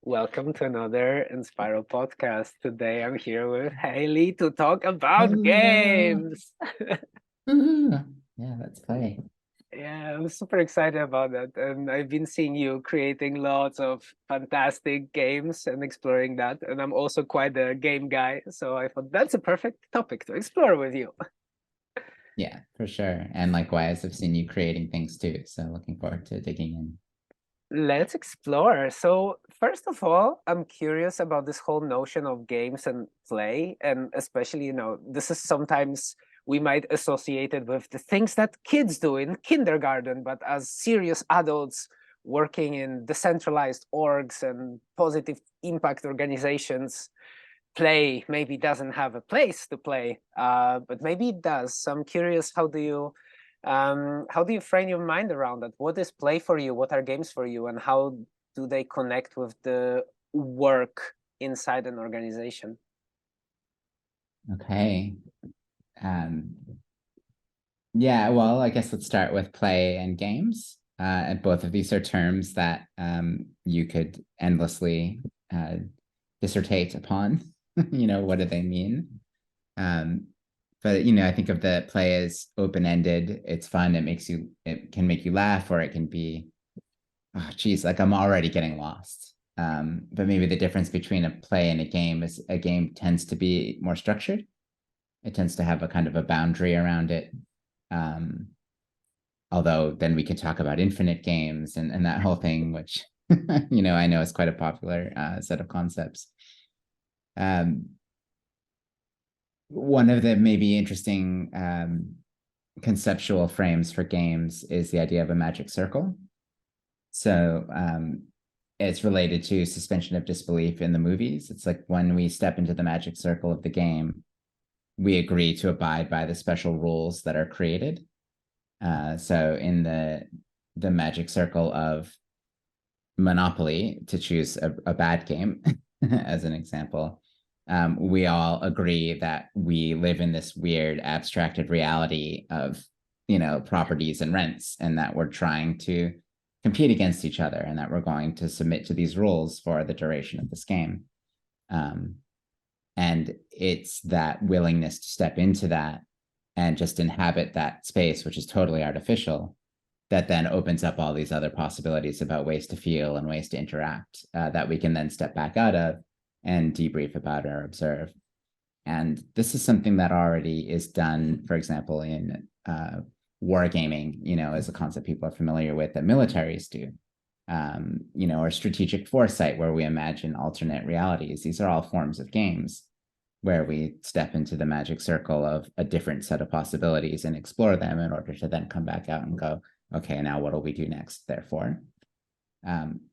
Welcome to another Enspiral podcast. Today I'm here with Hailey to talk about Hello. games. Ooh. Yeah, let's play. Yeah, I'm super excited about that. And I've been seeing you creating lots of fantastic games and exploring that. And I'm also quite a game guy. So I thought that's a perfect topic to explore with you. Yeah, for sure. And likewise, I've seen you creating things too. So looking forward to digging in. Let's explore. So, first of all, I'm curious about this whole notion of games and play. And especially, this is sometimes we might associate it with the things that kids do in kindergarten, but as serious adults working in decentralized orgs and positive impact organizations, play maybe doesn't have a place to play, but maybe it does. So I'm curious, how do you frame your mind around that? What is play for you? What are games for you? And how do they connect with the work inside an organization? Okay. Um, yeah, well, I guess let's start with play and games. And both of these are terms that you could endlessly dissertate upon. What do they mean? Um, but I think of the play as open-ended. It's fun. It can make you laugh, or it can be, oh, geez, like I'm already getting lost. But maybe the difference between a play and a game is a game tends to be more structured. It tends to have a kind of a boundary around it. Um, Although then we can talk about infinite games and that whole thing, which I know is quite a popular set of concepts. Um, One of the maybe interesting conceptual frames for games is the idea of a magic circle. So it's related to suspension of disbelief in the movies. It's like when we step into the magic circle of the game, we agree to abide by the special rules that are created. So in the magic circle of Monopoly, to choose a bad game as an example, we all agree that we live in this weird abstracted reality of properties and rents, and that we're trying to compete against each other, and that we're going to submit to these rules for the duration of this game. Um, and it's that willingness to step into that and just inhabit that space, which is totally artificial, that then opens up all these other possibilities about ways to feel and ways to interact that we can then step back out of and debrief about or observe. And this is something that already is done, for example, in wargaming, is a concept people are familiar with that militaries do. Or strategic foresight, where we imagine alternate realities. These are all forms of games where we step into the magic circle of a different set of possibilities and explore them in order to then come back out and go, okay, now what do we do next, therefore?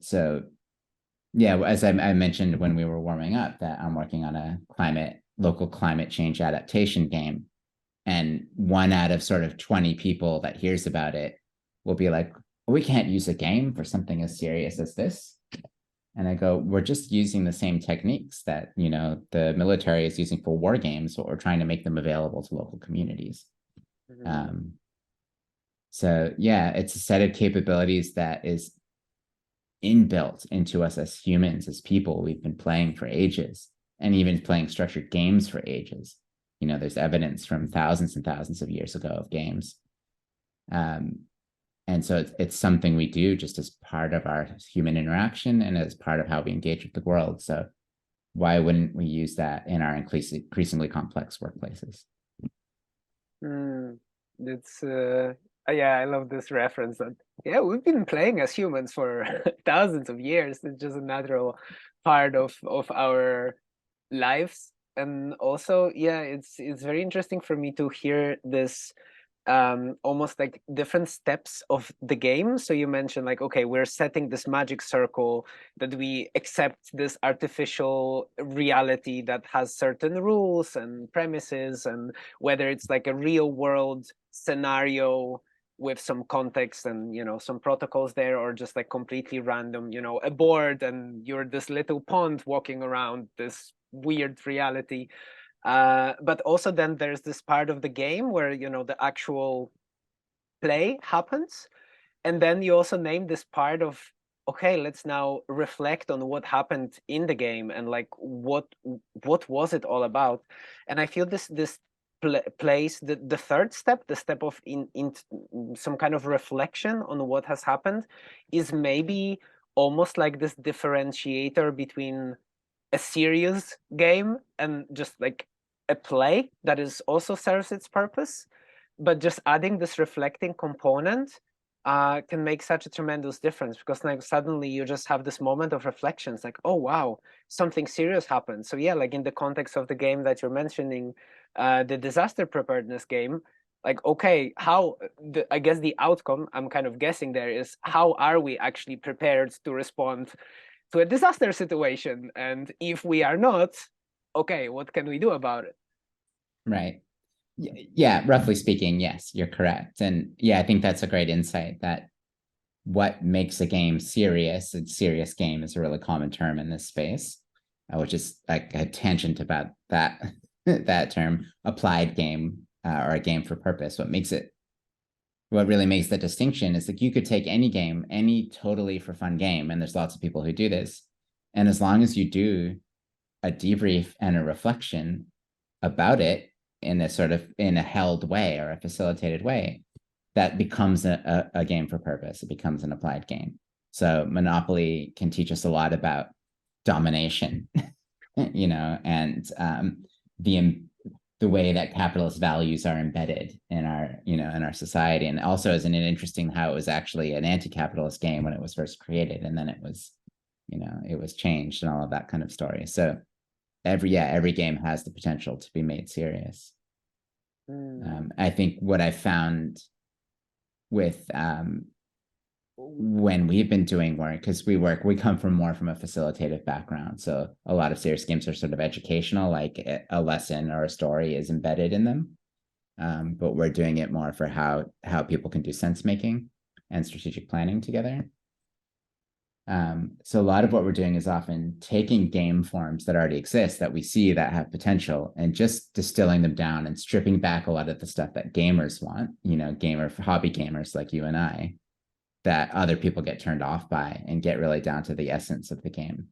So yeah, as I mentioned when we were warming up, that I'm working on a local climate change adaptation game. And one out of sort of 20 people that hears about it will be like, we can't use a game for something as serious as this. And I go, we're just using the same techniques that, the military is using for war games, but we're trying to make them available to local communities. Mhm. Um, so yeah, it's a set of capabilities that is inbuilt into us as humans, as people. We've been playing for ages and even playing structured games for ages. There's evidence from thousands and thousands of years ago of games. Um, and so it's something we do just as part of our human interaction and as part of how we engage with the world. So why wouldn't we use that in our increasingly complex workplaces? Mm, it's yeah, I love this reference that yeah, we've been playing as humans for thousands of years. It's just a natural part of our lives. And also, yeah, it's very interesting for me to hear this almost like different steps of the game. So you mentioned like, okay, we're setting this magic circle that we accept this artificial reality that has certain rules and premises, and whether it's like a real world scenario with some context and some protocols there, or just like completely random, a board and you're this little pond walking around this weird reality. But also then there's this part of the game where the actual play happens, and then you also name this part of okay, let's now reflect on what happened in the game and like what was it all about. And I feel this plays the third step, the step of in some kind of reflection on what has happened, is maybe almost like this differentiator between a serious game and just like a play that is also serves its purpose, but just adding this reflecting component can make such a tremendous difference, because like suddenly you just have this moment of reflections like, oh wow, something serious happened. So yeah, like in the context of the game that you're mentioning, the disaster preparedness game, like, okay, how I guess the outcome, I'm kind of guessing there, is how are we actually prepared to respond to a disaster situation? And if we are not, okay, what can we do about it? Right. Yeah, roughly speaking, yes, you're correct. And yeah, I think that's a great insight, that what makes a game serious, a serious game is a really common term in this space, which is like a tangent about that that term, applied game, or a game for purpose. What really makes the distinction is like you could take any game, any totally for fun game, and there's lots of people who do this. And as long as you do a debrief and a reflection about it in a held way or a facilitated way, that becomes a game for purpose. It becomes an applied game. So Monopoly can teach us a lot about domination, and the way that capitalist values are embedded in our society. And also isn't it interesting how it was actually an anti-capitalist game when it was first created, and then it was changed, and all of that kind of story. So every game has the potential to be made serious. I think what I found with when we've been doing work, because we come from more from a facilitative background, so a lot of serious games are sort of educational, like a lesson or a story is embedded in them, but we're doing it more for how people can do sense making and strategic planning together. So a lot of what we're doing is often taking game forms that already exist, that we see that have potential, and just distilling them down and stripping back a lot of the stuff that gamers want, hobby gamers like you and I, that other people get turned off by, and get really down to the essence of the game.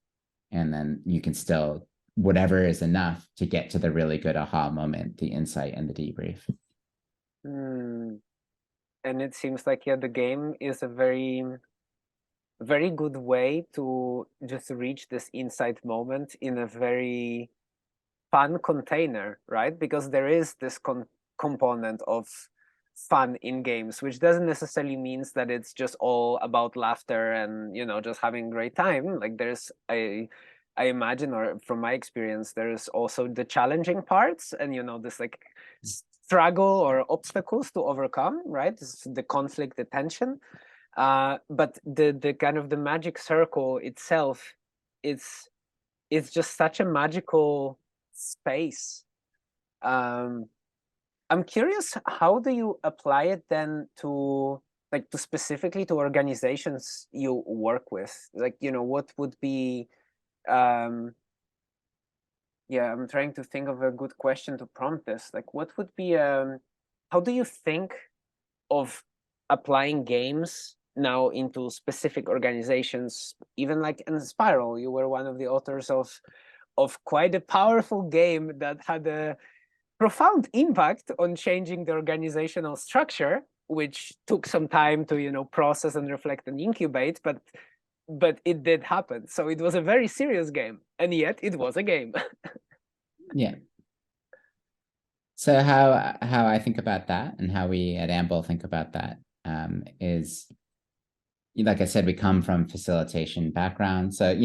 And then you can still, whatever is enough to get to the really good aha moment, the insight and the debrief. And it seems like, yeah, the game is a very good way to just reach this insight moment in a very fun container, right? Because there is this component of fun in games, which doesn't necessarily means that it's just all about laughter and just having a great time. Like there's I imagine, or from my experience, there's also the challenging parts, and this like struggle or obstacles to overcome, right? This is the conflict, the tension. But the kind of the magic circle itself, it's just such a magical space. I'm curious, how do you apply it then to specifically to organizations you work with? Like, what would be yeah, I'm trying to think of a good question to prompt this. Like, what would be how do you think of applying games now into specific organizations? Even like Enspiral, you were one of the authors of quite a powerful game that had a profound impact on changing the organizational structure, which took some time to process and reflect and incubate, but it did happen. So it was a very serious game, and yet it was a game. Yeah. So how I think about that, and how we at Amble think about that, is, like I said, we come from facilitation background. So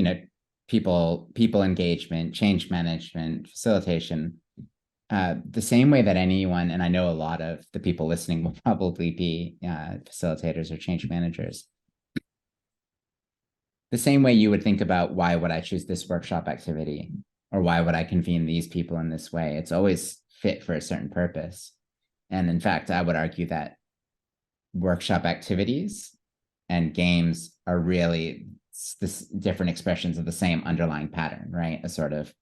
people engagement, change management, facilitation. The same way that anyone, and I know a lot of the people listening will probably be facilitators or change managers. The same way you would think about, why would I choose this workshop activity, or why would I convene these people in this way? It's always fit for a certain purpose. And in fact, I would argue that workshop activities and games are really different expressions of the same underlying pattern, right? A sort of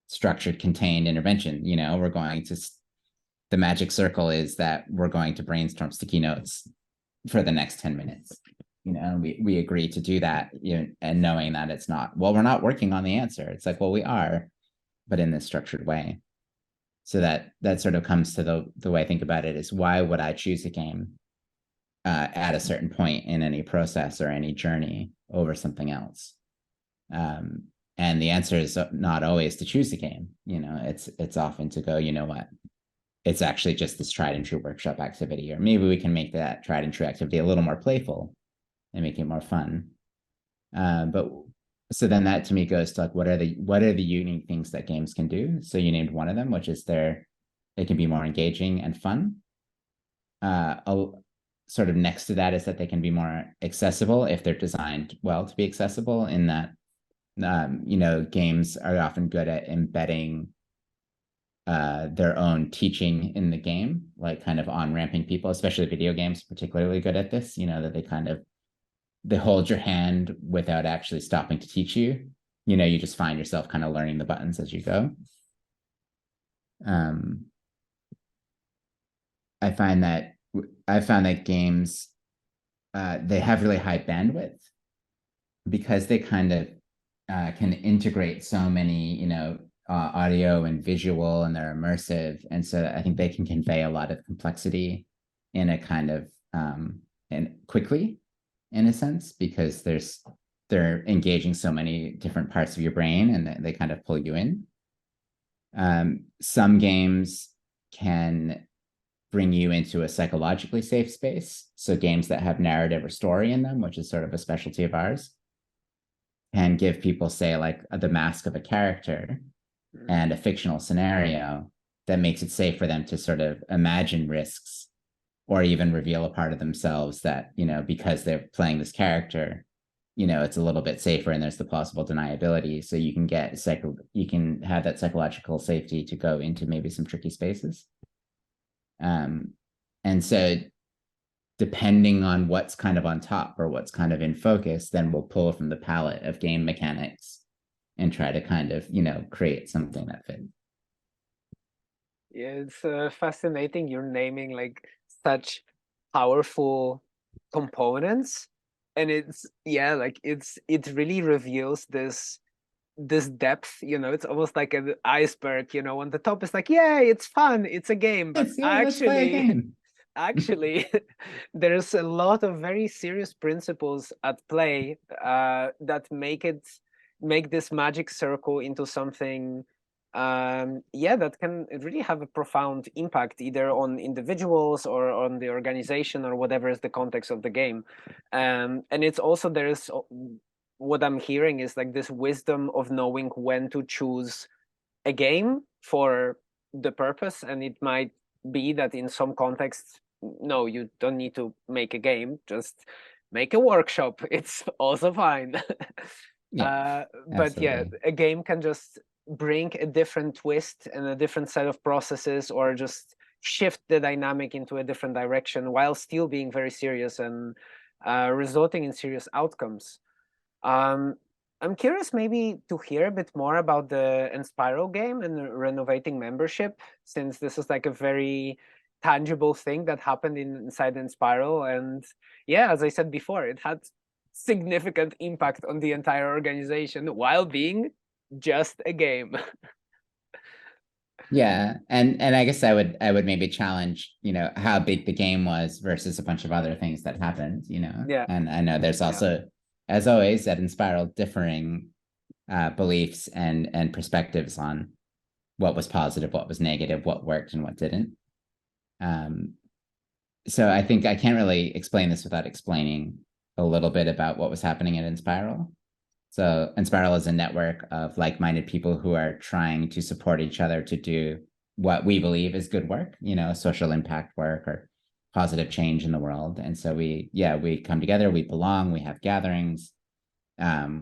structured, contained intervention. The magic circle is that we're going to brainstorm sticky notes for the next 10 minutes, and we agree to do that, and knowing that it's not, well, we're not working on the answer. It's like, well, we are, but in this structured way. So that sort of comes to the way I think about it is, why would I choose a game at a certain point in any process or any journey over something else? And the answer is not always to choose a game. It's often to go, you know what, it's actually just this tried and true workshop activity, or maybe we can make that tried and true activity a little more playful and make it more fun. But so then that to me goes to like, what are the unique things that games can do? So you named one of them, which is they can be more engaging and fun. Sort of next to that is that they can be more accessible if they're designed well to be accessible, in that games are often good at embedding their own teaching in the game, like kind of on-ramping people, especially video games particularly good at this, that they hold your hand without actually stopping to teach you. You just find yourself kind of learning the buttons as you go. I found that games, they have really high bandwidth because they kind of can integrate so many, audio and visual, and they're immersive. And so I think they can convey a lot of complexity in a kind of, and quickly, in a sense, because they're engaging so many different parts of your brain, and they kind of pull you in. Some games can bring you into a psychologically safe space. So games that have narrative or story in them, which is sort of a specialty of ours, can give people, say, like the mask of a character and a fictional scenario that makes it safe for them to sort of imagine risks, or even reveal a part of themselves that, because they're playing this character, it's a little bit safer, and there's the plausible deniability. So you can have that psychological safety to go into maybe some tricky spaces. And so depending on what's kind of on top or what's kind of in focus, then we'll pull from the palette of game mechanics and try to kind of, create something that fits. Yeah, it's fascinating. You're naming like such powerful components, and it really reveals this depth. It's almost like an iceberg. On the top is like, yeah, it's fun, it's a game, but Let's play a game. actually, there's a lot of very serious principles at play that make this magic circle into something that can really have a profound impact, either on individuals or on the organization, or whatever is the context of the game. And it's also, there's what I'm hearing is like this wisdom of knowing when to choose a game for the purpose. And it might be that in some contexts, no, you don't need to make a game, just make a workshop. It's also fine. Yeah, but yeah, absolutely. a game can just bring a different twist and a different set of processes, or just shift the dynamic into a different direction while still being very serious and resulting in serious outcomes. I'm curious maybe to hear a bit more about the Enspiral game and renovating membership, since this is like a very tangible thing that happened inside Enspiral. And yeah, as I said before, it had significant impact on the entire organization while being just a game. Yeah, and I guess I would maybe challenge, how big the game was versus a bunch of other things that happened, Yeah. And I know there's Yeah. also, as always, at Enspiral, differing beliefs and perspectives on what was positive, what was negative, what worked and what didn't. So I think I can't really explain this without explaining a little bit about what was happening at Enspiral. So Enspiral is a network of like-minded people who are trying to support each other to do what we believe is good work, social impact work or positive change in the world. And so we come together, we belong, we have gatherings,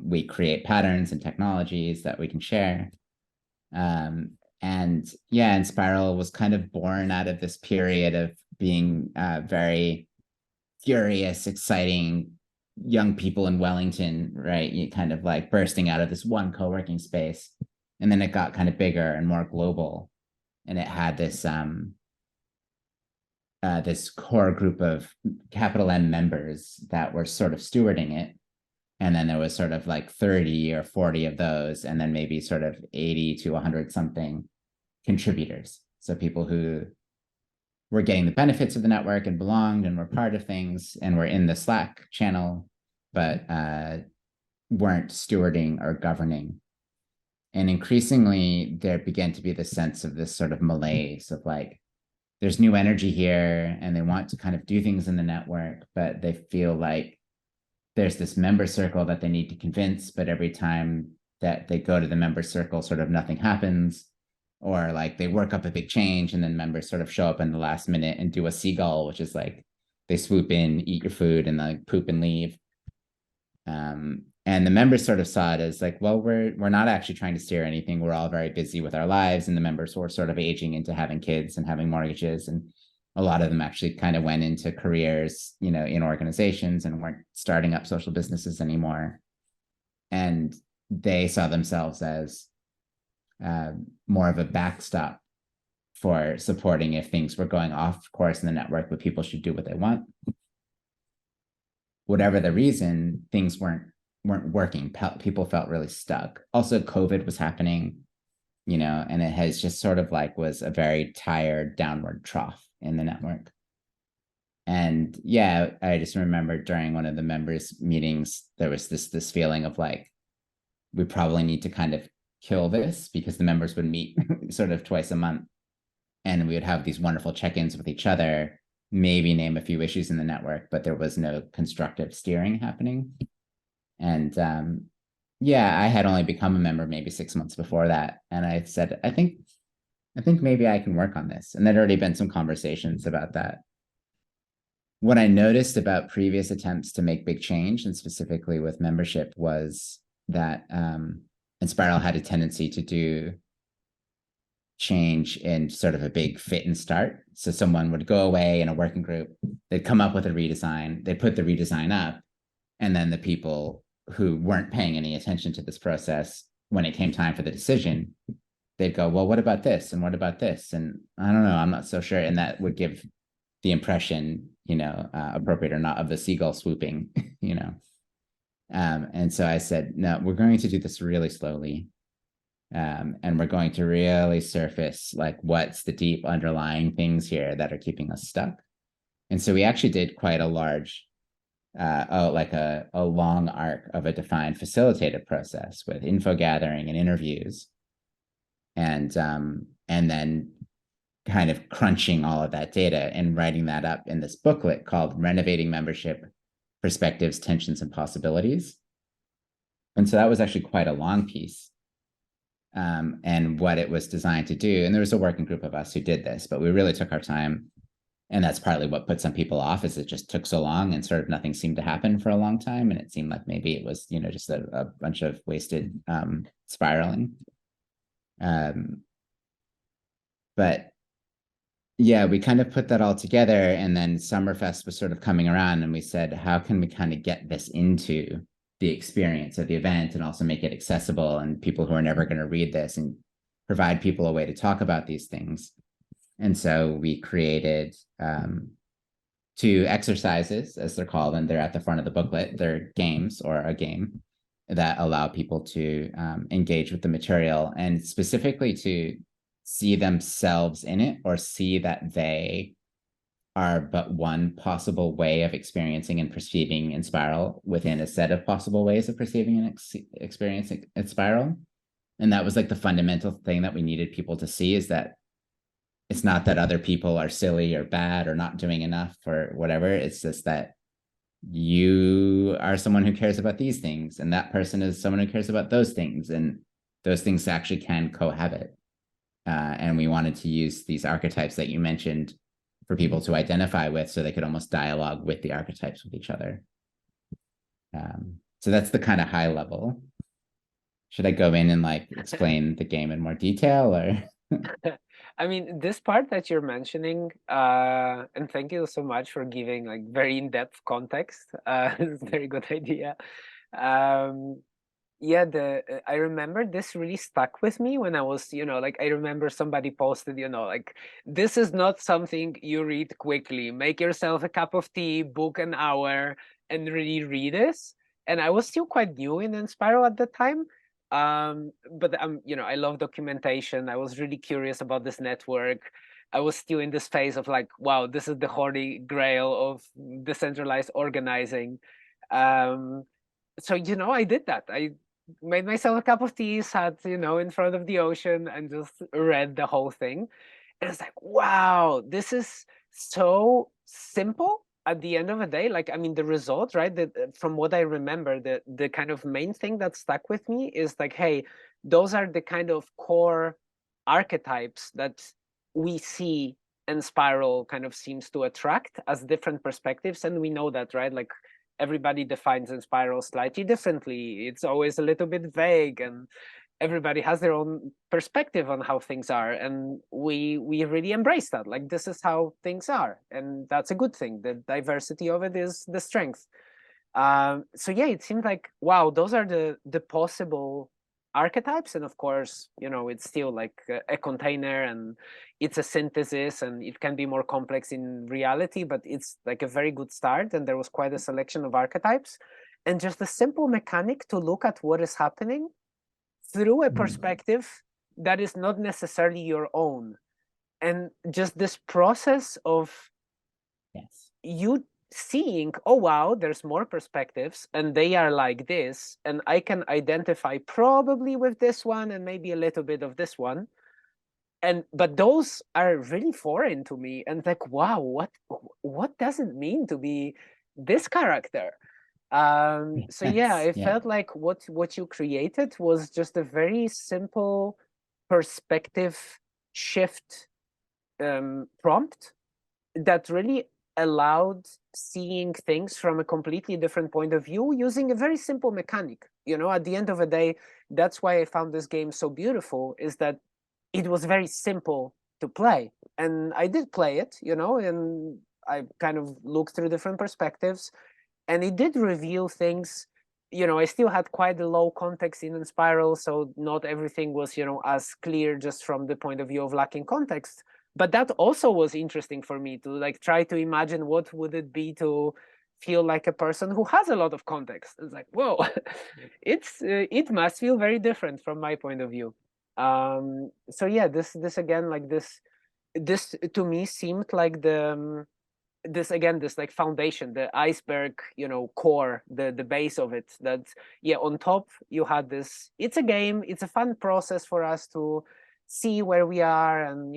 we create patterns and technologies that we can share. Enspiral was kind of born out of this period of being very curious, exciting young people in Wellington, right? You kind of like bursting out of this one co-working space. And then it got kind of bigger and more global. And it had this this core group of capital M members that were sort of stewarding it. And then there was sort of like 30 or 40 of those, and then maybe sort of 80 to 100 something contributors. So people who were getting the benefits of the network and belonged and were part of things and were in the Slack channel, but weren't stewarding or governing. And increasingly, there began to be the sense of this sort of malaise of like, there's new energy here and they want to kind of do things in the network, but they feel like there's this member circle that they need to convince, but every time that they go to the member circle, sort of nothing happens, or like they work up a big change and then members sort of show up in the last minute and do a seagull, which is like they swoop in, eat your food, and like poop and leave. And the members sort of saw it as like, well, we're not actually trying to steer anything. We're all very busy with our lives, and the members were sort of aging into having kids and having mortgages, and a lot of them actually kind of went into careers, you know, in organizations and weren't starting up social businesses anymore. And they saw themselves as more of a backstop for supporting if things were going off course in the network, but people should do what they want. Whatever the reason, things weren't working. People felt really stuck. Also, COVID was happening, you know, and it has just sort of like was a very tired downward trough in the network. And yeah, I just remember during one of the members' meetings, there was this feeling of like, we probably need to kind of kill this, because the members would meet sort of twice a month and we would have these wonderful check-ins with each other, maybe name a few issues in the network, but there was no constructive steering happening. And yeah, I had only become a member maybe 6 months before that. And I said, I think maybe I can work on this. And there'd already been some conversations about that. What I noticed about previous attempts to make big change, and specifically with membership, was that Enspiral had a tendency to do change in sort of a big fit and start. So someone would go away in a working group, they'd come up with a redesign, they'd put the redesign up, and then the people who weren't paying any attention to this process, when it came time for the decision, they'd go, well, what about this? And what about this? And I don't know, I'm not so sure. And that would give the impression, you know, appropriate or not, of the seagull swooping, you know. And so I said, no, we're going to do this really slowly. And we're going to really surface like what's the deep underlying things here that are keeping us stuck. And so we actually did quite a large, like a long arc of a defined facilitated process with info gathering and interviews, and then kind of crunching all of that data and writing that up in this booklet called Renovating Membership: Perspectives, Tensions, and Possibilities. And so that was actually quite a long piece. And what it was designed to do, and there was a working group of us who did this, but we really took our time. And that's partly what put some people off, is it just took so long and sort of nothing seemed to happen for a long time. And it seemed like maybe it was, you know, just a bunch of wasted spiraling. But yeah, we kind of put that all together, and then Summerfest was sort of coming around, and we said, how can we kind of get this into the experience of the event and also make it accessible, and people who are never going to read this, and provide people a way to talk about these things. And so we created 2 exercises, as they're called, and they're at the front of the booklet. They're games, or a game, that allow people to engage with the material, and specifically to see themselves in it, or see that they are but one possible way of experiencing and perceiving Enspiral within a set of possible ways of perceiving and experiencing Enspiral. And that was like the fundamental thing that we needed people to see, is that it's not that other people are silly or bad or not doing enough or whatever. It's just that you are someone who cares about these things, and that person is someone who cares about those things, and those things actually can cohabit. And we wanted to use these archetypes that you mentioned for people to identify with, so they could almost dialogue with the archetypes with each other. So that's the kind of high level. Should I go in and like explain the game in more detail, or? I mean, this part that you're mentioning, and thank you so much for giving like very in-depth context. It's a very good idea. Yeah, I remember this really stuck with me when I was, like I remember somebody posted, like this is not something you read quickly. Make yourself a cup of tea, book an hour, and really read this. And I was still quite new in Enspiral at the time. But I love documentation. I was really curious about this network. I was still in this phase of like, wow, this is the holy grail of decentralized organizing. Um, so I did that. I made myself a cup of tea, sat in front of the ocean, and just read the whole thing. And it's like, wow, this is so simple at the end of the day. Like, I mean, the result, right? From what I remember, the kind of main thing that stuck with me is like, hey, those are the kind of core archetypes that we see and Spiral kind of seems to attract as different perspectives. And we know that, right? Like everybody defines Enspiral slightly differently. It's always a little bit vague, and everybody has their own perspective on how things are. And we really embrace that. Like this is how things are, and that's a good thing. The diversity of it is the strength. So yeah, it seemed like wow, those are the possible archetypes. And of course, it's still like a container, and it's a synthesis, and it can be more complex in reality, but it's like a very good start. And there was quite a selection of archetypes, and just a simple mechanic to look at what is happening through a perspective that is not necessarily your own. And just this process of you seeing, oh wow, there's more perspectives and they are like this, and I can identify probably with this one and maybe a little bit of this one. But those are really foreign to me, and like, wow, what does it mean to be this character? So yeah, it felt like what you created was just a very simple perspective shift prompt that really allowed seeing things from a completely different point of view using a very simple mechanic. At the end of the day, that's why I found this game so beautiful, is that it was very simple to play. And I did play it, and I kind of looked through different perspectives, and it did reveal things. I still had quite a low context in Enspiral, so not everything was, as clear just from the point of view of lacking context. But that also was interesting for me to like try to imagine what would it be to feel like a person who has a lot of context. It's like, whoa, it must feel very different from my point of view. So yeah, this again, like this to me seemed like this like foundation, the iceberg, core, the base of it. That yeah, on top you had this. It's a game. It's a fun process for us to see where we are, and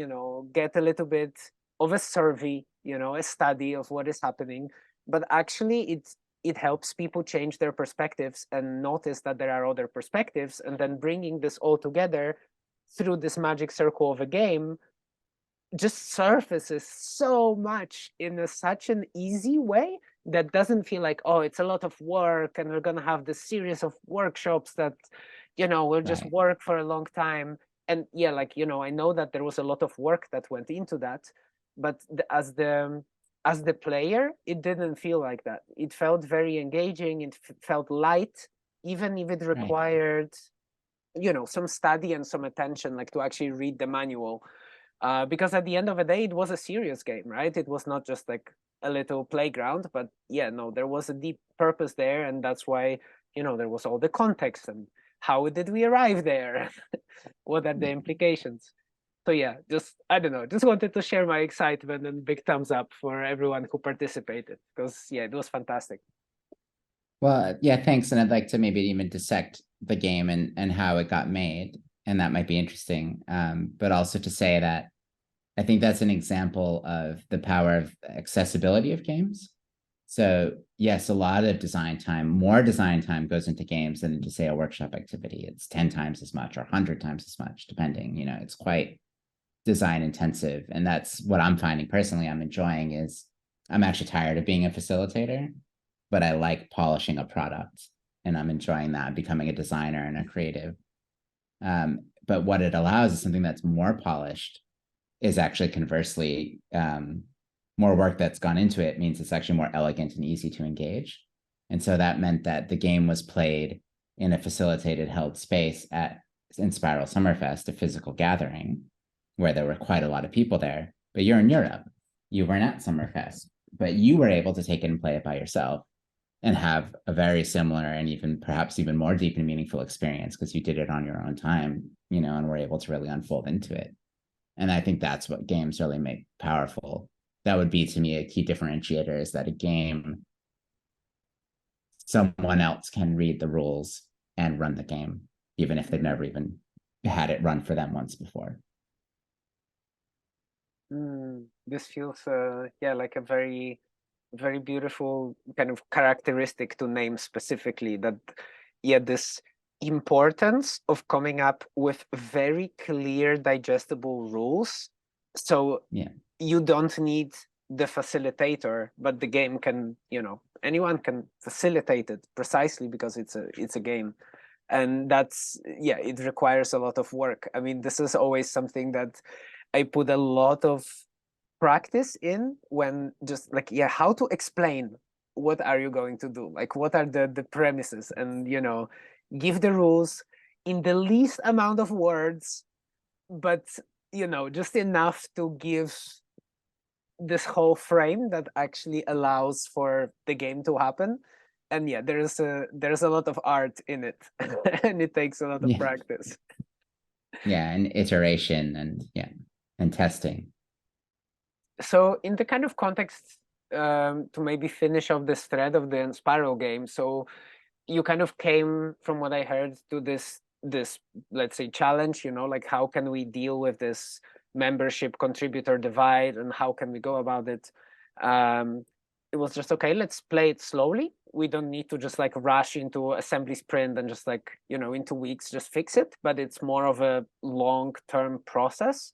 get a little bit of a survey, a study of what is happening. But actually, it helps people change their perspectives and notice that there are other perspectives, and then bringing this all together through this magic circle of a game just surfaces so much in such an easy way that doesn't feel like, oh, it's a lot of work and we're going to have this series of workshops that will just work for a long time. And yeah, like I know that there was a lot of work that went into that, but as the player, it didn't feel like that. It felt very engaging. It felt light, even if it required some study and some attention, like to actually read the manual. Because at the end of the day, it was a serious game, right? It was not just like a little playground, but yeah, no, there was a deep purpose there. And that's why, there was all the context and how did we arrive there? What are the implications? So yeah, I don't know, just wanted to share my excitement, and big thumbs up for everyone who participated, because yeah, it was fantastic. Well, yeah, thanks. And I'd like to maybe even dissect the game and how it got made. And that might be interesting. But also to say that I think that's an example of the power of accessibility of games. So yes, a lot of more design time goes into games than into, say, a workshop activity. It's 10 times as much or 100 times as much, depending. It's quite design intensive. And that's what I'm finding personally I'm enjoying is I'm actually tired of being a facilitator, but I like polishing a product, and I'm enjoying that, becoming a designer and a creative. But what it allows is something that's more polished is actually conversely more work that's gone into it means it's actually more elegant and easy to engage. And so that meant that the game was played in a facilitated held space at Enspiral Summerfest, a physical gathering where there were quite a lot of people there, but you're in Europe. You weren't at Summerfest, but you were able to take it and play it by yourself and have a very similar and even perhaps even more deep and meaningful experience because you did it on your own time, you know, and were able to really unfold into it. And I think that's what games really make powerful. That would be to me a key differentiator, is that a game, someone else can read the rules and run the game, even if they've never even had it run for them once before. This feels like a very, very beautiful kind of characteristic to name specifically, that this importance of coming up with very clear digestible rules, so you don't need the facilitator, but the game can, you know, anyone can facilitate it precisely because it's a game. And that's it requires a lot of work. I mean, this is always something that I put a lot of practice in, when just like how to explain what are you going to do, like what are the premises, and you know, give the rules in the least amount of words, but you know, just enough to give this whole frame that actually allows for the game to happen. And there's a lot of art in it and it takes a lot of practice. And iteration and testing. So in the kind of context, to maybe finish off this thread of the Enspiral game, so you kind of came, from what I heard, to this let's say challenge, you know, like how can we deal with this membership contributor divide and how can we go about it? It was just, okay, let's play it slowly. We don't need to just like rush into assembly sprint and just like, you know, in 2 weeks just fix it, but it's more of a long-term process.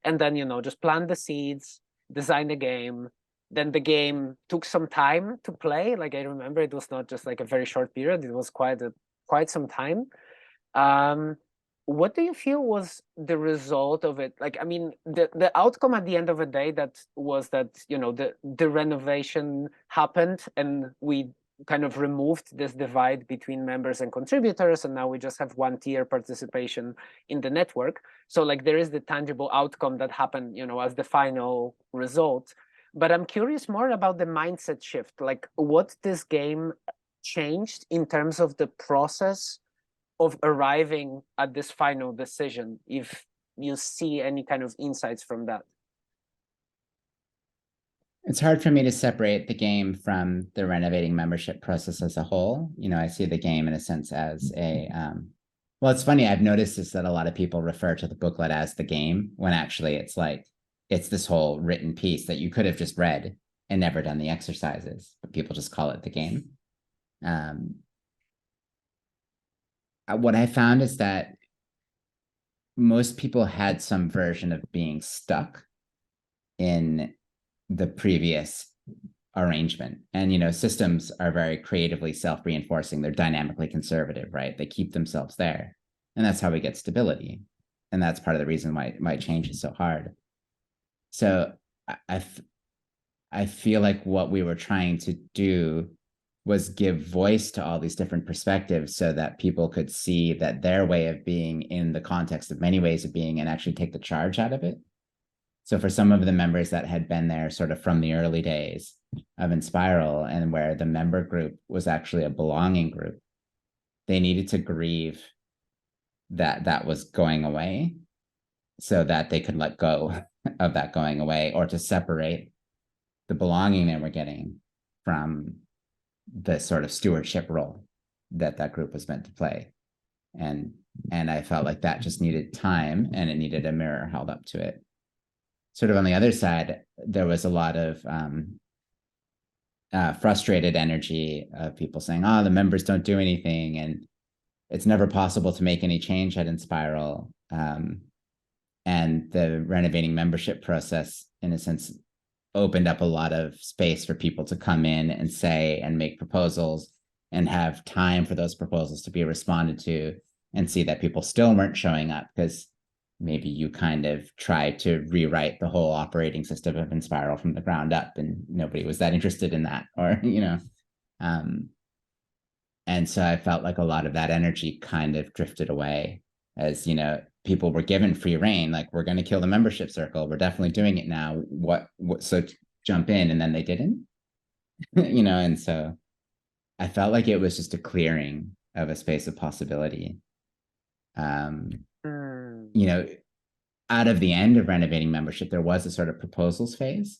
And then, you know, just plant the seeds, design the game. Then the game took some time to play. Like I remember it was not just like a very short period, it was quite some time. What do you feel was the result of it? Like, I mean, the outcome at the end of the day, that was that, you know, the renovation happened and we kind of removed this divide between members and contributors, and now we just have one tier participation in the network. So like there is the tangible outcome that happened, you know, as the final result. But I'm curious more about the mindset shift, like what this game changed in terms of the process of arriving at this final decision, if you see any kind of insights from that. It's hard for me to separate the game from the renovating membership process as a whole. You know, I see the game in a sense as a, well, it's funny, I've noticed is that a lot of people refer to the booklet as the game, when actually it's like, it's this whole written piece that you could have just read and never done the exercises, but people just call it the game. What I found is that most people had some version of being stuck in the previous arrangement. And, you know, systems are very creatively self-reinforcing. They're dynamically conservative, right? They keep themselves there. And that's how we get stability. And that's part of the reason why change is so hard. So I feel like what we were trying to do was give voice to all these different perspectives so that people could see that their way of being in the context of many ways of being, and actually take the charge out of it. So for some of the members that had been there sort of from the early days of Enspiral, and where the member group was actually a belonging group, they needed to grieve that was going away so that they could let go of that going away, or to separate the belonging they were getting from the sort of stewardship role that group was meant to play. And I felt like that just needed time, and it needed a mirror held up to it. Sort of on the other side, there was a lot of frustrated energy of people saying, oh, the members don't do anything, and it's never possible to make any change at Enspiral. And the renovating membership process, in a sense, opened up a lot of space for people to come in and say and make proposals, and have time for those proposals to be responded to, and see that people still weren't showing up because maybe you kind of tried to rewrite the whole operating system of Enspiral from the ground up and nobody was that interested in that, or, you know, and And so I felt like a lot of that energy kind of drifted away as, people were given free reign, like, we're going to kill the membership circle. We're definitely doing it now. So jump in, and then they didn't, and so I felt like it was just a clearing of a space of possibility. Out of the end of renovating membership, there was a sort of proposals phase.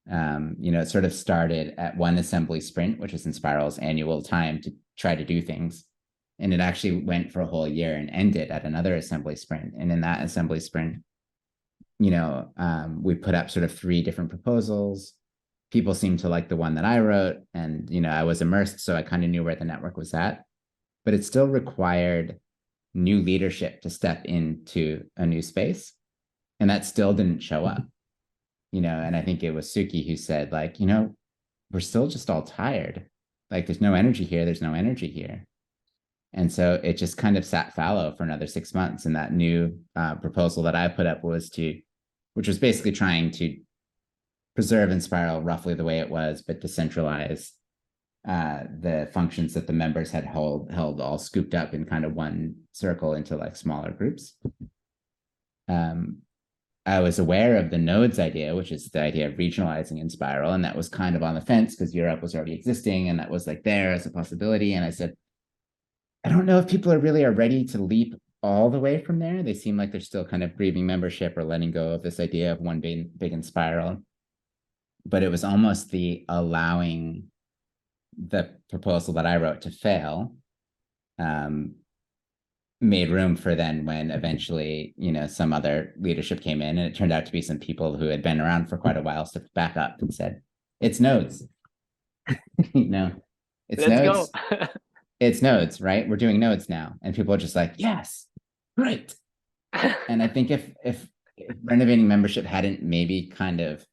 It sort of started at one assembly sprint, which is Enspiral's annual time to try to do things. And it actually went for a whole year and ended at another assembly sprint. And in that assembly sprint, we put up sort of 3 different proposals. People seemed to like the one that I wrote, and, I was immersed, so I kind of knew where the network was at. But it still required new leadership to step into a new space. And that still didn't show up. And I think it was Suki who said, like, we're still just all tired. Like, there's no energy here. There's no energy here. And so it just kind of sat fallow for another 6 months. And that new proposal that I put up which was basically trying to preserve Enspiral roughly the way it was, but decentralize the functions that the members had held all scooped up in kind of one circle into like smaller groups. I was aware of the nodes idea, which is the idea of regionalizing Enspiral, and that was kind of on the fence because Europe was already existing, and that was like there as a possibility. And I said, I don't know if people are ready to leap all the way from there. They seem like they're still kind of grieving membership or letting go of this idea of one big Enspiral. But it was almost the allowing the proposal that I wrote to fail, made room for then when eventually, some other leadership came in, and it turned out to be some people who had been around for quite a while stepped back up and said, it's nodes. It's Let's nodes. Go. It's nodes, right? We're doing nodes now. And people are just like, yes, great. And I think if renovating membership hadn't maybe kind of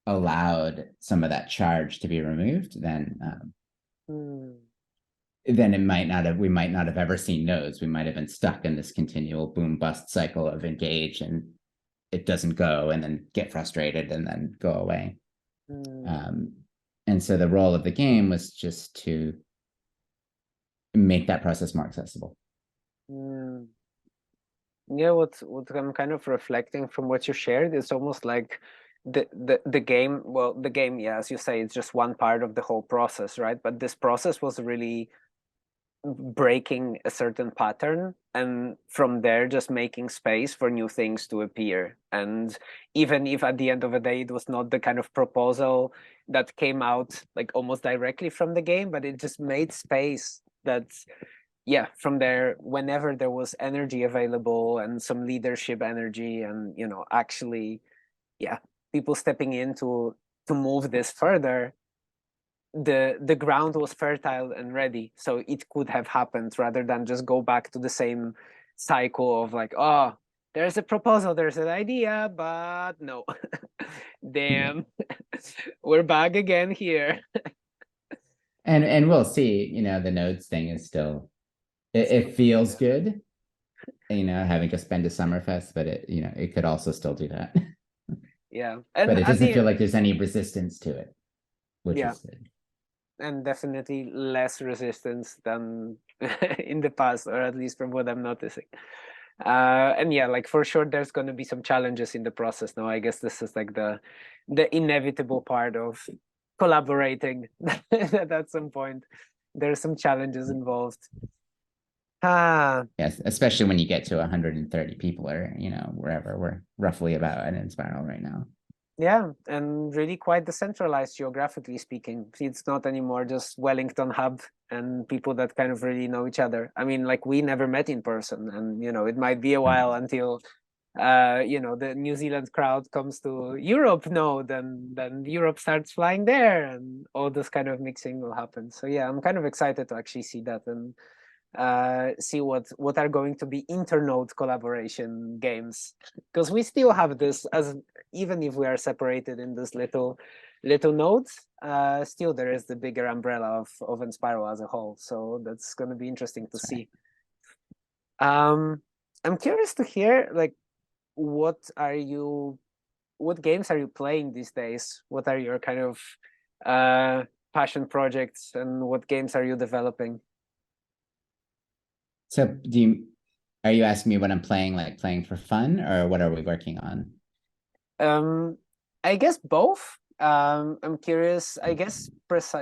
allowed some of that charge to be removed, then we might not have ever seen nodes. We might have been stuck in this continual boom bust cycle of engage, and it doesn't go, and then get frustrated and then go away. And so the role of the game was just to make that process more accessible. Yeah, what I'm kind of reflecting from what you shared is almost like the game. Well, the game, yeah, as you say, it's just one part of the whole process, right? But this process was really breaking a certain pattern, and from there just making space for new things to appear. And even if at the end of the day it was not the kind of proposal that came out like almost directly from the game, but it just made space that, yeah, from there, whenever there was energy available and some leadership energy, and actually, yeah, people stepping in to move this further, the ground was fertile and ready, so it could have happened, rather than just go back to the same cycle of like, oh, there's a proposal, there's an idea, but no. Damn. We're back again here. And we'll see, the nodes thing is still, it feels good, having to spend a Summerfest, but it could also still do that. Yeah. But it doesn't feel like there's any resistance to it, which is good. And definitely less resistance than in the past, or at least from what I'm noticing. And yeah, like for sure there's going to be some challenges in the process now. I guess this is like the inevitable part of collaborating. That at some point there's some challenges involved. Yes, especially when you get to 130 people, or wherever we're roughly about in Enspiral right now. Yeah, and really quite decentralized geographically speaking. It's not anymore just Wellington hub and people that kind of really know each other. I mean, like, we never met in person, and it might be a while until the New Zealand crowd comes to Europe. No, then Europe starts flying there, and all this kind of mixing will happen. So yeah, I'm kind of excited to actually see that and see what are going to be internode collaboration games, because we still have this, as even if we are separated in this little nodes, still there is the bigger umbrella of Enspiral as a whole. So that's going to be interesting to see. I'm curious to hear, like, what games are you playing these days? What are your kind of passion projects, and what games are you developing? So are you asking me what I'm playing, like playing for fun, or what are we working on? I guess both. I'm curious, I guess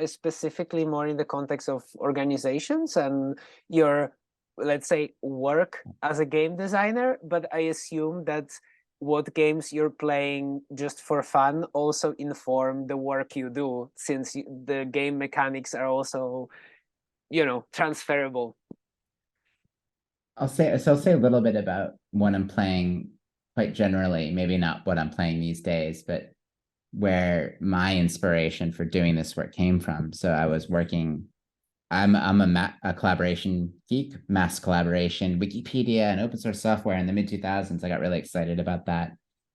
specifically more in the context of organizations and your, let's say, work as a game designer, but I assume that what games you're playing just for fun also inform the work you do, since the game mechanics are also, transferable. I'll say a little bit about what I'm playing quite generally, maybe not what I'm playing these days, but where my inspiration for doing this work came from. So I was working, I'm a collaboration geek, mass collaboration, Wikipedia and open source software in the mid 2000s. I got really excited about that.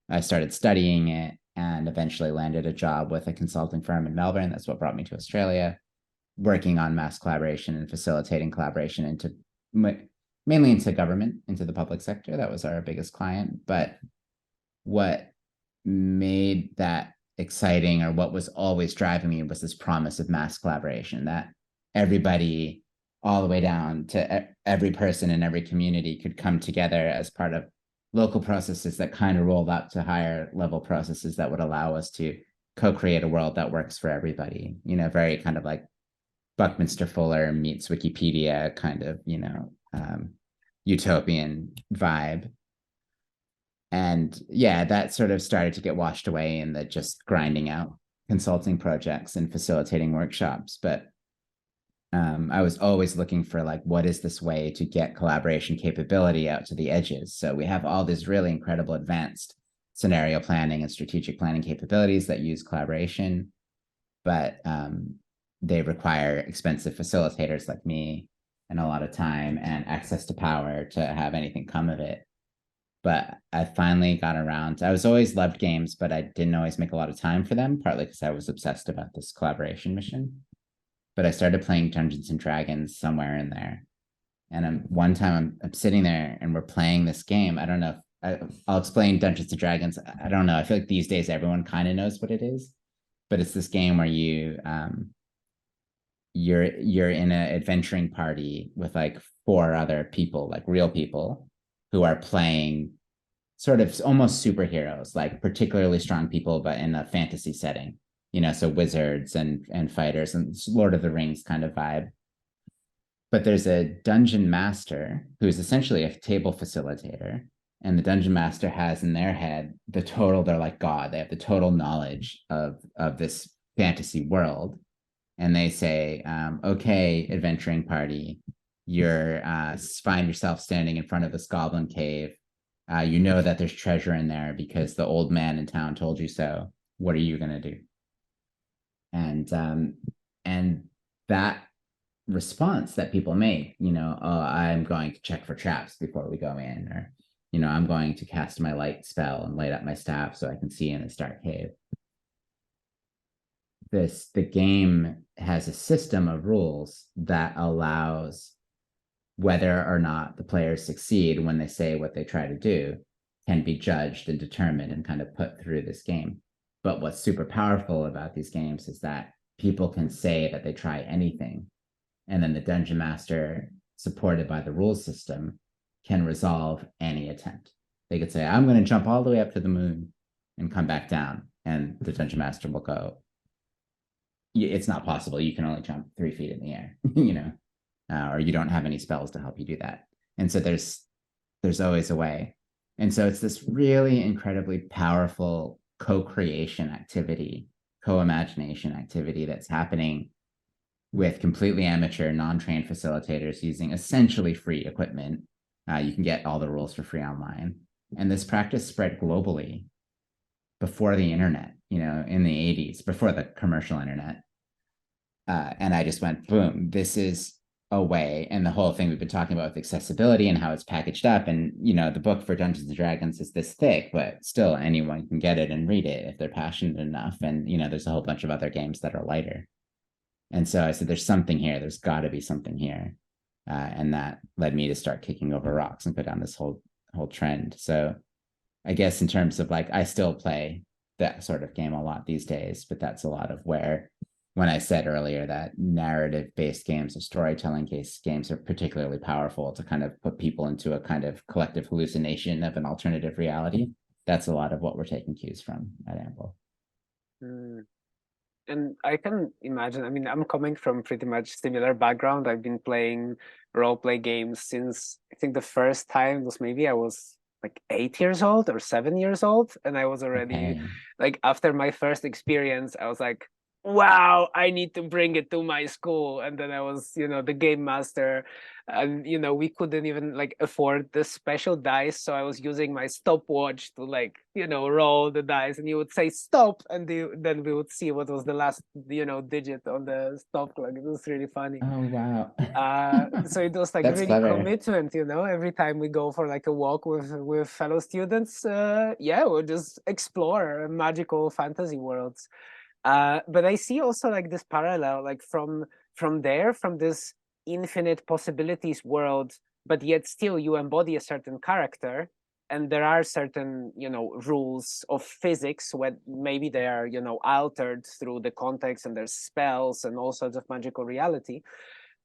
I started studying it and eventually landed a job with a consulting firm in Melbourne. That's what brought me to Australia, working on mass collaboration and facilitating collaboration into mainly into government, into the public sector. That was our biggest client. But what made that exciting, or what was always driving me, was this promise of mass collaboration, that everybody, all the way down to every person in every community, could come together as part of local processes that kind of rolled up to higher level processes that would allow us to co-create a world that works for everybody. Very kind of like Buckminster Fuller meets Wikipedia kind of, utopian vibe. And yeah, that sort of started to get washed away in the just grinding out consulting projects and facilitating workshops. But I was always looking for, like, what is this way to get collaboration capability out to the edges? So we have all these really incredible advanced scenario planning and strategic planning capabilities that use collaboration, but they require expensive facilitators like me and a lot of time and access to power to have anything come of it. But I finally got around. I was always loved games, but I didn't always make a lot of time for them, partly because I was obsessed about this collaboration mission. But I started playing Dungeons and Dragons somewhere in there. And one time I'm sitting there and we're playing this game. I don't know I'll explain Dungeons and Dragons. I don't know. I feel like these days everyone kind of knows what it is, but it's this game where you're in an adventuring party with like 4 other people, like real people, who are playing sort of almost superheroes, like particularly strong people, but in a fantasy setting. So wizards and fighters and Lord of the Rings kind of vibe. But there's a dungeon master who's essentially a table facilitator, and the dungeon master has in their head they're like God. They have the total knowledge of this fantasy world, and they say, okay, adventuring party, you're find yourself standing in front of this goblin cave. You know that there's treasure in there because the old man in town told you so. What are you gonna do? And that response that people make, oh, I'm going to check for traps before we go in, or I'm going to cast my light spell and light up my staff so I can see in this dark cave. The game has a system of rules that allows whether or not the players succeed when they say what they try to do can be judged and determined and kind of put through this game. But what's super powerful about these games is that people can say that they try anything, and then the dungeon master, supported by the rules system, can resolve any attempt. They could say, I'm going to jump all the way up to the moon and come back down, and the dungeon master will go, it's not possible. You can only jump 3 feet in the air, or you don't have any spells to help you do that. And so there's always a way. And so it's this really incredibly powerful co-creation activity, co-imagination activity that's happening with completely amateur, non-trained facilitators using essentially free equipment. You can get all the rules for free online. And this practice spread globally before the internet, in the 80s, before the commercial internet. And I just went, boom, this is a way. And the whole thing we've been talking about with accessibility and how it's packaged up. And, the book for Dungeons and Dragons is this thick, but still anyone can get it and read it if they're passionate enough. And, there's a whole bunch of other games that are lighter. And so I said, there's something here. There's got to be something here. And that led me to start kicking over rocks and go down this whole trend. So I guess in terms of, like, I still play that sort of game a lot these days, but that's a lot of where when I said earlier that narrative-based games or storytelling-based games are particularly powerful to kind of put people into a kind of collective hallucination of an alternative reality. That's a lot of what we're taking cues from at Amble. Mm. And I can imagine, I mean, I'm coming from pretty much similar background. I've been playing role play games since I think the first time was maybe I was like 8 years old or 7 years old. And I was already Okay. like, after my first experience, I was like, wow, I need to bring it to my school. And then I was, the game master. And, we couldn't even like afford the special dice. So I was using my stopwatch to like, roll the dice. And you would say stop. And then we would see what was the last, digit on the stop clock. It was really funny. Oh, wow. So it was like That's really clever. commitment, every time we go for like a walk with fellow students, yeah, we'll just explore magical fantasy worlds. But I see also like this parallel, like from this infinite possibilities world, but yet still you embody a certain character, and there are certain rules of physics where maybe they are altered through the context, and there's spells and all sorts of magical reality.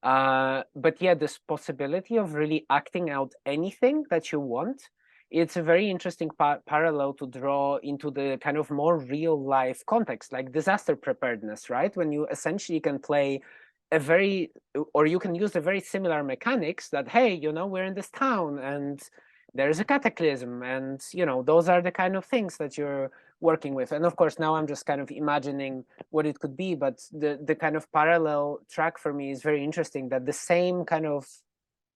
But yeah, this possibility of really acting out anything that you want, it's a very interesting parallel to draw into the kind of more real life context, like disaster preparedness, right? When you essentially can play or you can use the very similar mechanics that, hey, we're in this town and there's a cataclysm, and those are the kind of things that you're working with. And of course, now I'm just kind of imagining what it could be, but the kind of parallel track for me is very interesting, that the same kind of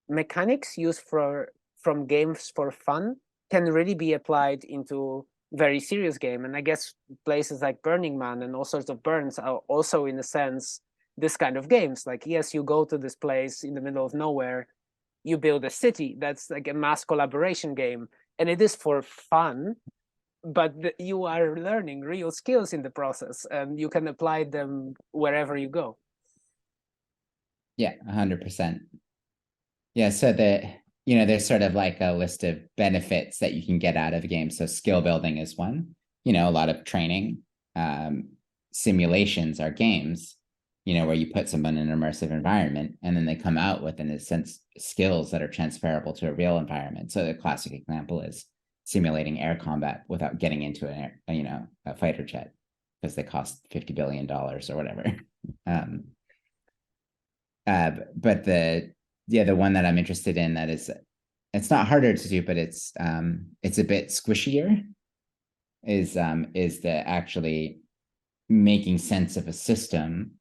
mechanics used from games for fun can really be applied into very serious game. And I guess places like Burning Man and all sorts of burns are also, in a sense, this kind of games. Like, yes, you go to this place in the middle of nowhere, you build a city. That's like a mass collaboration game, and it is for fun, but you are learning real skills in the process, and you can apply them wherever you go. Yeah, 100%. Yeah, so there's sort of like a list of benefits that you can get out of a game. So skill building is one, a lot of training. Simulations are games, where you put someone in an immersive environment and then they come out with, in a sense, skills that are transferable to a real environment. So the classic example is simulating air combat without getting into a fighter jet, because they cost $50 billion or whatever. But the one that I'm interested in, that is, it's not harder to do, but it's a bit squishier, is the actually making sense of a system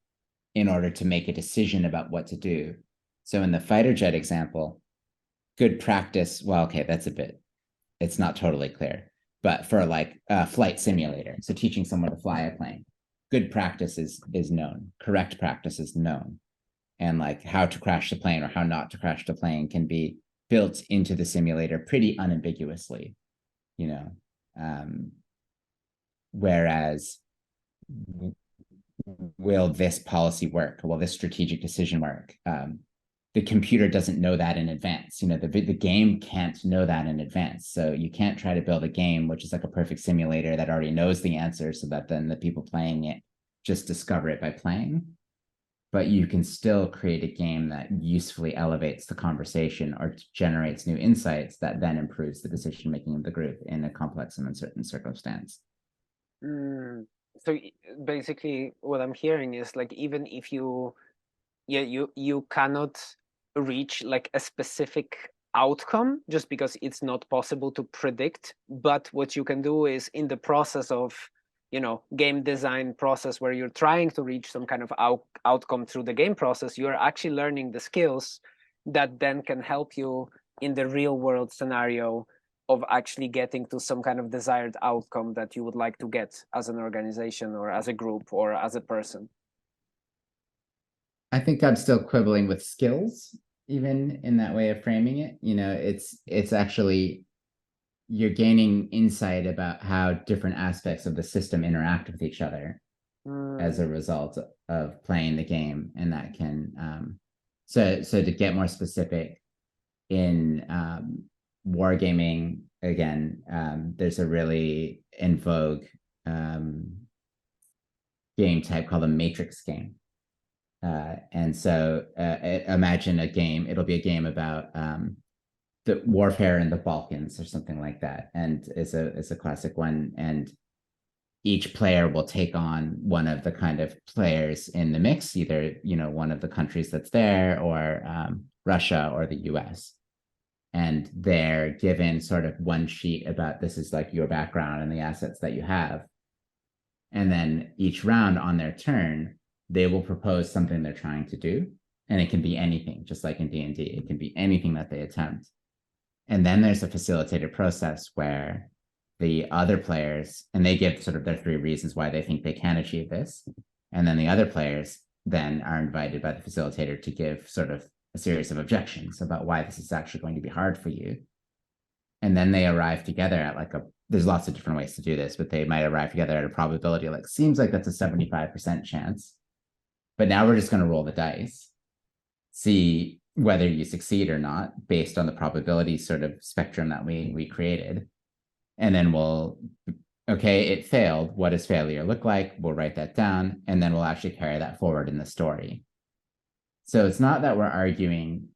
in order to make a decision about what to do. So in the fighter jet example, good practice, well, okay, it's not totally clear, but for like a flight simulator, so teaching someone to fly a plane, good practice is known, correct practice is known. And like how to crash the plane or how not to crash the plane can be built into the simulator pretty unambiguously, whereas will this policy work? Will this strategic decision work? The computer doesn't know that in advance. The game can't know that in advance. So you can't try to build a game which is like a perfect simulator that already knows the answer, so that then the people playing it just discover it by playing. But you can still create a game that usefully elevates the conversation or generates new insights that then improves the decision making of the group in a complex and uncertain circumstance. So basically what I'm hearing is like, even if you cannot reach like a specific outcome just because it's not possible to predict, but what you can do is, in the process of game design process, where you're trying to reach some kind of outcome through the game process, you're actually learning the skills that then can help you in the real world scenario of actually getting to some kind of desired outcome that you would like to get as an organization or as a group or as a person. I think I'm still quibbling with skills, even in that way of framing it. It's actually, you're gaining insight about how different aspects of the system interact with each other as a result of playing the game. And that can, so to get more specific, in wargaming, again, there's a really in vogue game type called a matrix game. And so imagine a game, it'll be a game about the warfare in the Balkans or something like that. And it's a classic one. And each player will take on one of the kind of players in the mix, either, one of the countries that's there, or Russia or the US. And they're given sort of one sheet about, this is like your background and the assets that you have. And then each round on their turn, they will propose something they're trying to do. And it can be anything, just like in D&D. It can be anything that they attempt. And then there's a facilitated process where the other players, and they give sort of their 3 reasons why they think they can achieve this. And then the other players then are invited by the facilitator to give sort of a series of objections about why this is actually going to be hard for you. And then they arrive together at there's lots of different ways to do this, but they might arrive together at a probability, seems like that's a 75% chance. But now we're just going to roll the dice, see whether you succeed or not, based on the probability sort of spectrum that we created. And then okay, it failed. What does failure look like? We'll write that down, and then we'll actually carry that forward in the story. So it's not that we're arguing,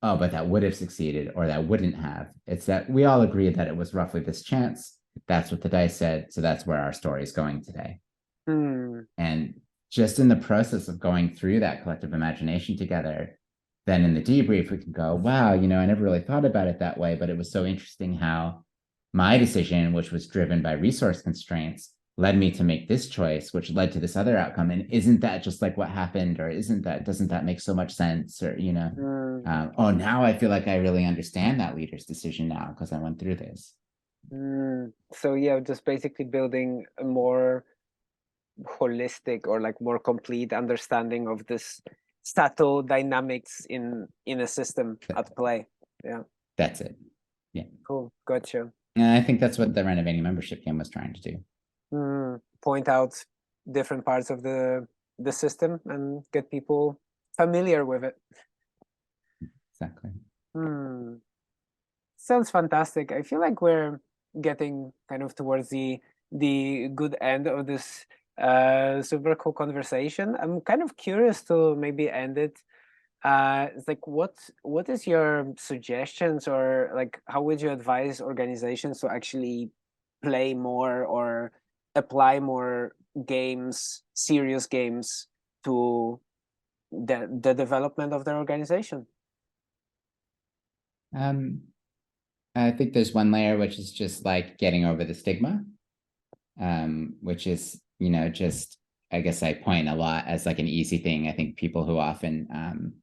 oh, but that would have succeeded or that wouldn't have. It's that we all agreed that it was roughly this chance. That's what the dice said. So that's where our story is going today. And just in the process of going through that collective imagination together, then in the debrief, we can go, wow, I never really thought about it that way, but it was so interesting how my decision, which was driven by resource constraints, led me to make this choice, which led to this other outcome. And isn't that just like what happened? Or doesn't that make so much sense? Or, oh, now I feel like I really understand that leader's decision now because I went through this. So yeah, just basically building a more holistic or more complete understanding of this subtle dynamics in a system at play. Yeah. That's it. Yeah. Cool. Gotcha. And I think that's what the Renovating Membership game was trying to do. Point out different parts of the system and get people familiar with it. Exactly. Sounds fantastic. I feel like we're getting kind of towards the good end of this super cool conversation. I'm kind of curious to maybe end it. It's what is your suggestions, or how would you advise organizations to actually play more or apply more games, serious games, to the development of their organization? I think there's one layer, which is just getting over the stigma, which is, just, I guess I point a lot as an easy thing. I think people who often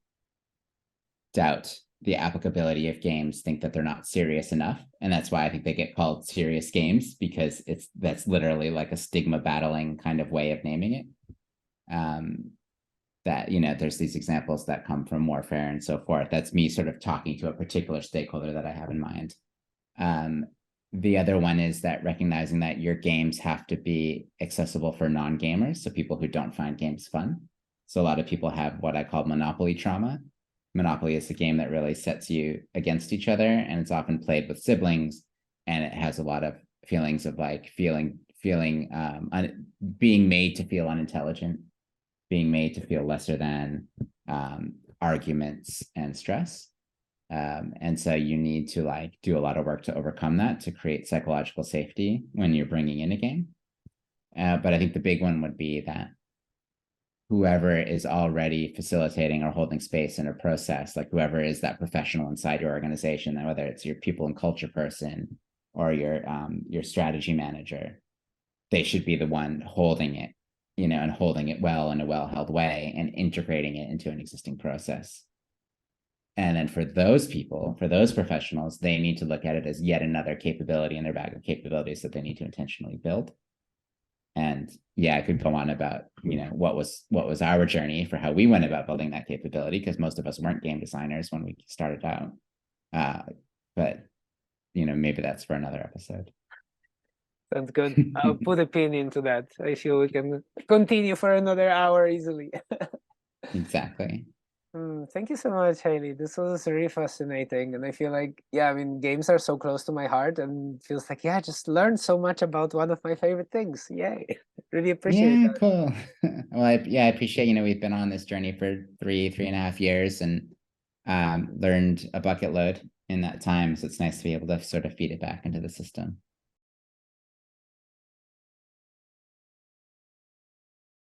doubt the applicability of games think that they're not serious enough. And that's why I think they get called serious games, because that's literally a stigma battling kind of way of naming it. That, there's these examples that come from warfare and so forth. That's me sort of talking to a particular stakeholder that I have in mind. The other one is that recognizing that your games have to be accessible for non-gamers, so people who don't find games fun. So a lot of people have what I call Monopoly trauma. Monopoly is a game that really sets you against each other, and it's often played with siblings, and it has a lot of feelings of being made to feel unintelligent, being made to feel lesser than, arguments and stress. And so you need to do a lot of work to overcome that, to create psychological safety when you're bringing in a game. But I think the big one would be that whoever is already facilitating or holding space in a process, whoever is that professional inside your organization, whether it's your people and culture person or your strategy manager, they should be the one holding it, and holding it well in a well-held way and integrating it into an existing process. And then for those people, for those professionals, they need to look at it as yet another capability in their bag of capabilities that they need to intentionally build. And yeah, I could go on about, what was our journey for how we went about building that capability, because most of us weren't game designers when we started out. But, maybe that's for another episode. Sounds good. I'll put a pin into that. I feel we can continue for another hour easily. Exactly. Thank you so much, Hailey. This was really fascinating. And I feel games are so close to my heart, and it feels I just learned so much about one of my favorite things. Yay. Really appreciate Yeah, that. cool. Well, I appreciate, we've been on this journey for 3.5 years and learned a bucket load in that time. So it's nice to be able to sort of feed it back into the system.